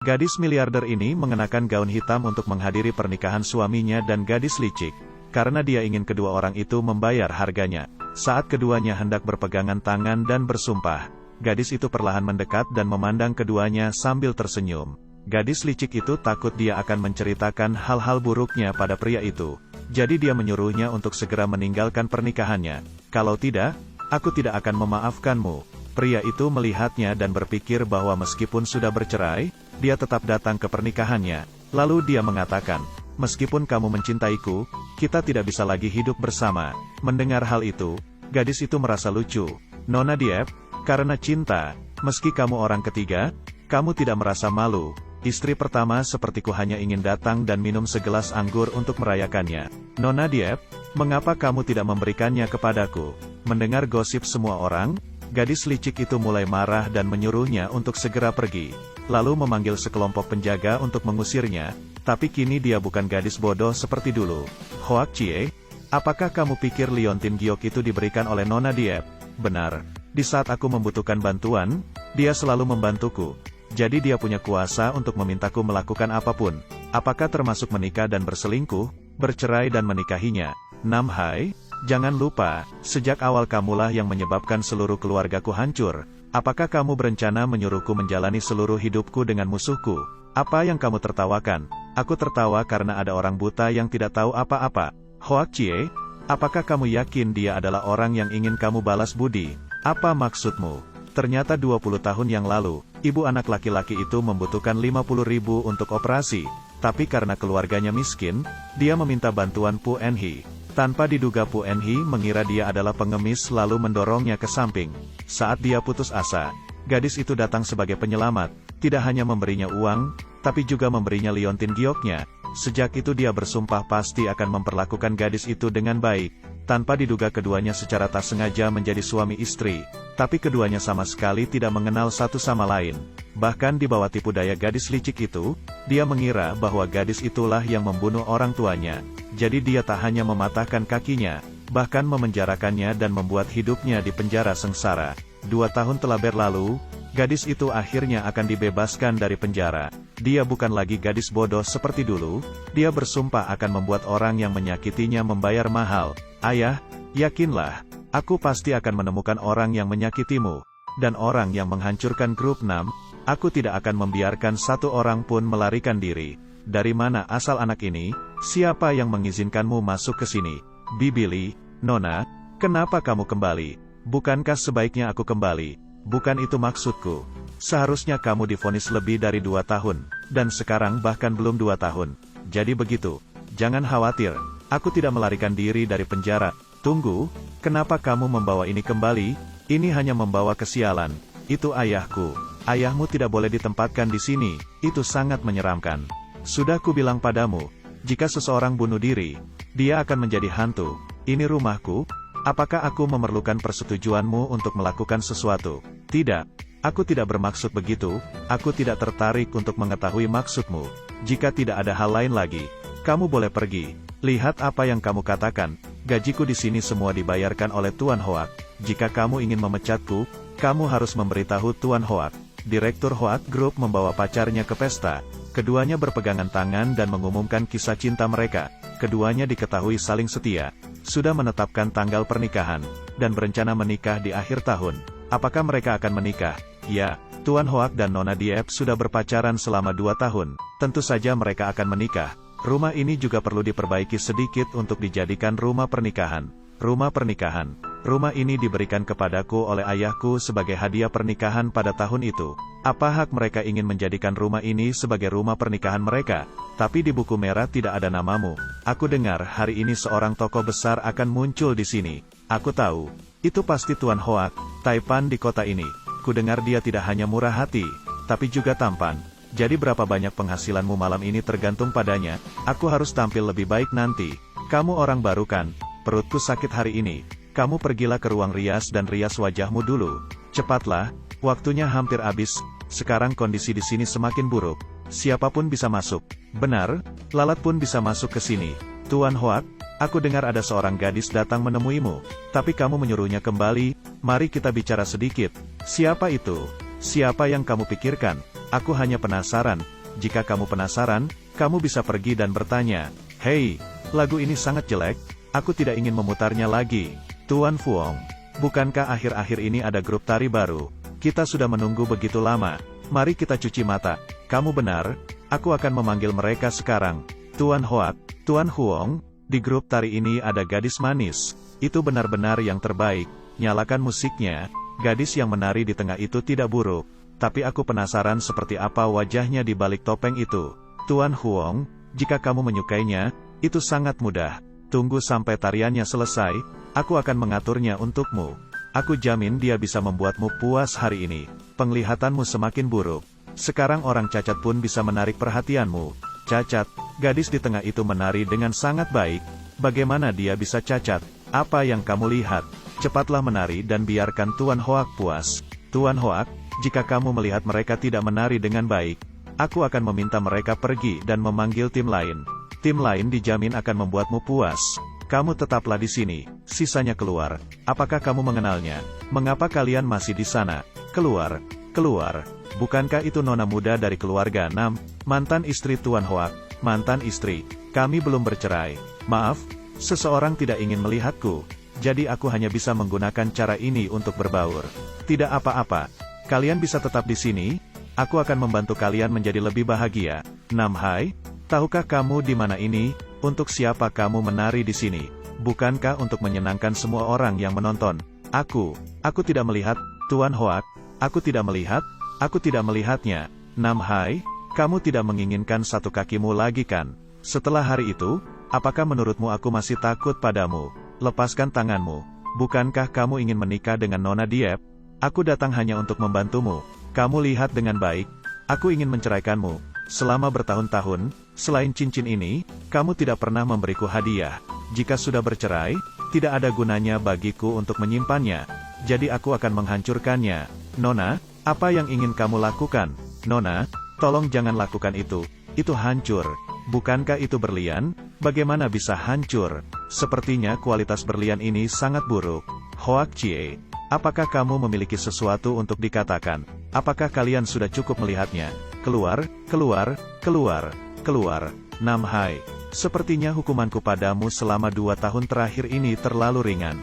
Gadis miliarder ini mengenakan gaun hitam untuk menghadiri pernikahan suaminya dan gadis licik, karena dia ingin kedua orang itu membayar harganya. Saat keduanya hendak berpegangan tangan dan bersumpah, gadis itu perlahan mendekat dan memandang keduanya sambil tersenyum. Gadis licik itu takut dia akan menceritakan hal-hal buruknya pada pria itu. Jadi dia menyuruhnya untuk segera meninggalkan pernikahannya. Kalau tidak, aku tidak akan memaafkanmu. Pria itu melihatnya dan berpikir bahwa meskipun sudah bercerai, dia tetap datang ke pernikahannya. Lalu dia mengatakan, meskipun kamu mencintaiku, kita tidak bisa lagi hidup bersama. Mendengar hal itu, gadis itu merasa lucu. Nona Diep, karena cinta, meski kamu orang ketiga, kamu tidak merasa malu. Istri pertama sepertiku hanya ingin datang dan minum segelas anggur untuk merayakannya. Nona Diep, mengapa kamu tidak memberikannya kepadaku? Mendengar gosip semua orang, gadis licik itu mulai marah dan menyuruhnya untuk segera pergi. Lalu memanggil sekelompok penjaga untuk mengusirnya, tapi kini dia bukan gadis bodoh seperti dulu. Hoak Chie, apakah kamu pikir liontin giok itu diberikan oleh Nona Diep? Benar. Di saat aku membutuhkan bantuan, dia selalu membantuku. Jadi dia punya kuasa untuk memintaku melakukan apapun. Apakah termasuk menikah dan berselingkuh, bercerai dan menikahinya? Nam Hai, jangan lupa, sejak awal kamulah yang menyebabkan seluruh keluargaku hancur. Apakah kamu berencana menyuruhku menjalani seluruh hidupku dengan musuhku? Apa yang kamu tertawakan? Aku tertawa karena ada orang buta yang tidak tahu apa-apa. Hoak Chie, apakah kamu yakin dia adalah orang yang ingin kamu balas budi? Apa maksudmu? Ternyata 20 tahun yang lalu, ibu anak laki-laki itu membutuhkan 50.000 untuk operasi. Tapi karena keluarganya miskin, dia meminta bantuan Pu Enhi. Tanpa diduga Pu Enhi mengira dia adalah pengemis lalu mendorongnya ke samping. Saat dia putus asa, gadis itu datang sebagai penyelamat, tidak hanya memberinya uang, tapi juga memberinya liontin gioknya. Sejak itu dia bersumpah pasti akan memperlakukan gadis itu dengan baik. Tanpa diduga keduanya secara tak sengaja menjadi suami istri, tapi keduanya sama sekali tidak mengenal satu sama lain. Bahkan di bawah tipu daya gadis licik itu, dia mengira bahwa gadis itulah yang membunuh orang tuanya. Jadi dia tak hanya mematahkan kakinya, bahkan memenjarakannya dan membuat hidupnya di penjara sengsara. 2 tahun telah berlalu, gadis itu akhirnya akan dibebaskan dari penjara. Dia bukan lagi gadis bodoh seperti dulu, dia bersumpah akan membuat orang yang menyakitinya membayar mahal. Ayah, yakinlah, aku pasti akan menemukan orang yang menyakitimu, dan orang yang menghancurkan grup 6, aku tidak akan membiarkan satu orang pun melarikan diri. Dari mana asal anak ini? Siapa yang mengizinkanmu masuk ke sini? Bibili, Nona, kenapa kamu kembali? Bukankah sebaiknya aku kembali? Bukan itu maksudku. Seharusnya kamu divonis lebih dari 2 tahun, dan sekarang bahkan belum 2 tahun. Jadi begitu. Jangan khawatir, aku tidak melarikan diri dari penjara. Tunggu, kenapa kamu membawa ini kembali? Ini hanya membawa kesialan. Itu ayahku. Ayahmu tidak boleh ditempatkan di sini, itu sangat menyeramkan. Sudah kubilang padamu, jika seseorang bunuh diri, dia akan menjadi hantu. Ini rumahku. Apakah aku memerlukan persetujuanmu untuk melakukan sesuatu? Tidak. Aku tidak bermaksud begitu, aku tidak tertarik untuk mengetahui maksudmu. Jika tidak ada hal lain lagi, kamu boleh pergi. Lihat apa yang kamu katakan, gajiku di sini semua dibayarkan oleh Tuan Hoak. Jika kamu ingin memecatku, kamu harus memberitahu Tuan Hoak. Direktur Hoak Group membawa pacarnya ke pesta. Keduanya berpegangan tangan dan mengumumkan kisah cinta mereka. Keduanya diketahui saling setia, sudah menetapkan tanggal pernikahan, dan berencana menikah di akhir tahun. Apakah mereka akan menikah? Ya, Tuan Hoak dan Nona Diep sudah berpacaran selama 2 tahun. Tentu saja mereka akan menikah. Rumah ini juga perlu diperbaiki sedikit untuk dijadikan rumah pernikahan. Rumah pernikahan. Rumah ini diberikan kepadaku oleh ayahku sebagai hadiah pernikahan pada tahun itu. Apa hak mereka ingin menjadikan rumah ini sebagai rumah pernikahan mereka? Tapi di buku merah tidak ada namamu. Aku dengar hari ini seorang tokoh besar akan muncul di sini. Aku tahu. Itu pasti Tuan Hoak, Taipan di kota ini. Ku dengar dia tidak hanya murah hati, tapi juga tampan. Jadi berapa banyak penghasilanmu malam ini tergantung padanya. Aku harus tampil lebih baik nanti. Kamu orang baru kan? Perutku sakit hari ini. Kamu pergilah ke ruang rias dan rias wajahmu dulu. Cepatlah, waktunya hampir habis. Sekarang kondisi di sini semakin buruk. Siapapun bisa masuk. Benar, lalat pun bisa masuk ke sini. Tuan Hoak, aku dengar ada seorang gadis datang menemuimu. Tapi kamu menyuruhnya kembali. Mari kita bicara sedikit. Siapa itu? Siapa yang kamu pikirkan? Aku hanya penasaran. Jika kamu penasaran, kamu bisa pergi dan bertanya, "Hei, lagu ini sangat jelek, aku tidak ingin memutarnya lagi." Tuan Fuong, bukankah akhir-akhir ini ada grup tari baru? Kita sudah menunggu begitu lama. Mari kita cuci mata. Kamu benar, aku akan memanggil mereka sekarang. Tuan Hoak, Tuan Huong, di grup tari ini ada gadis manis. Itu benar-benar yang terbaik. Nyalakan musiknya. Gadis yang menari di tengah itu tidak buruk. Tapi aku penasaran seperti apa wajahnya di balik topeng itu. Tuan Huong, jika kamu menyukainya, itu sangat mudah. Tunggu sampai tariannya selesai, aku akan mengaturnya untukmu. Aku jamin dia bisa membuatmu puas hari ini. Penglihatanmu semakin buruk. Sekarang orang cacat pun bisa menarik perhatianmu. Cacat, gadis di tengah itu menari dengan sangat baik. Bagaimana dia bisa cacat? Apa yang kamu lihat? Cepatlah menari dan biarkan Tuan Hoak puas. Tuan Hoak, jika kamu melihat mereka tidak menari dengan baik, aku akan meminta mereka pergi dan memanggil tim lain. Tim lain dijamin akan membuatmu puas. Kamu tetaplah di sini, sisanya keluar. Apakah kamu mengenalnya? Mengapa kalian masih di sana? Keluar, keluar. Bukankah itu nona muda dari keluarga 6, mantan istri Tuan Hoak? Mantan istri, kami belum bercerai. Maaf, seseorang tidak ingin melihatku. Jadi aku hanya bisa menggunakan cara ini untuk berbaur. Tidak apa-apa. Kalian bisa tetap di sini. Aku akan membantu kalian menjadi lebih bahagia. Hai, tahukah kamu di mana ini? Untuk siapa kamu menari di sini? Bukankah untuk menyenangkan semua orang yang menonton? Aku tidak melihat, Tuan Hoak. Aku tidak melihat. Aku tidak melihatnya. Hai, kamu tidak menginginkan satu kakimu lagi kan? Setelah hari itu, apakah menurutmu aku masih takut padamu? Lepaskan tanganmu. Bukankah kamu ingin menikah dengan Nona Diep? Aku datang hanya untuk membantumu. Kamu lihat dengan baik. Aku ingin menceraikanmu. Selama bertahun-tahun, selain cincin ini, kamu tidak pernah memberiku hadiah. Jika sudah bercerai, tidak ada gunanya bagiku untuk menyimpannya. Jadi aku akan menghancurkannya. Nona, apa yang ingin kamu lakukan? Nona, tolong jangan lakukan itu. Itu hancur. Bukankah itu berlian? Bagaimana bisa hancur? Sepertinya kualitas berlian ini sangat buruk. Hoak Chie, apakah kamu memiliki sesuatu untuk dikatakan? Apakah kalian sudah cukup melihatnya? Keluar, keluar, keluar, keluar. Hai, sepertinya hukumanku padamu selama 2 tahun terakhir ini terlalu ringan.